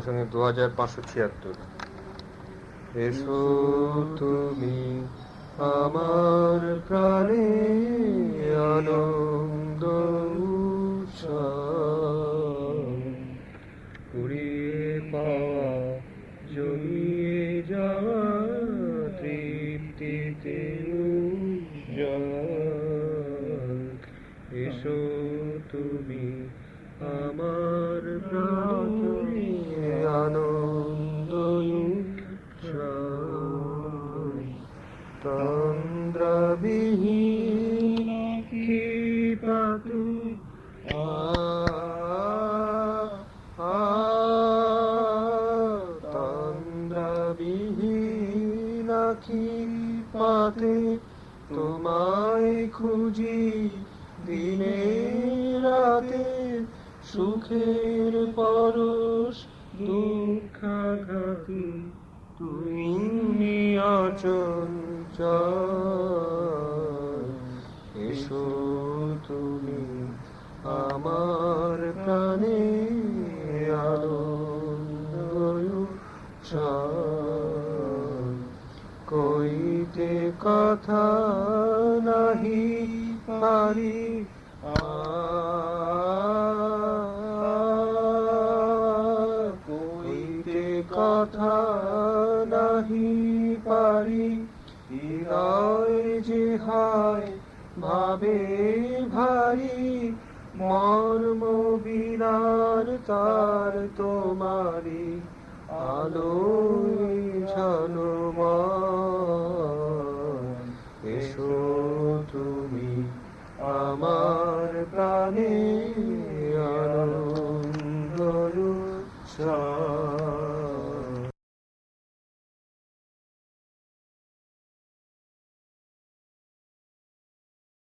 সঙ্গে 2576। এসো তুমি আমার প্রাণে আনন্দ উৎসব, কুড়িয়ে পাওয়া জমিয়ে যাওয়া তৃপ্তিতে উজ্জ্বল। এসো তুমি আমার প্রাণে আনন্দ উৎসব। তন্দ্রাবিহীন ক্ষিপাতু তন্দ্রাবিহীন ক্ষিপাতে তোমায় খুঁজি দিনে রাতে, সুখের পরশ দুঃখাঘাতে তুমি অচঞ্চল। এসো তুমি আমার প্রাণে আনন্দ উৎসব। কইতে কথা নাহি পারি কইতে কথা নাহি পারি, হৃদয় যে হয় ভাবে ভারী, মর্ম বিনার তার তোমারি আলোয় ঝলমল। এসো তুমি আমার প্রাণে আনন্দ উৎসব।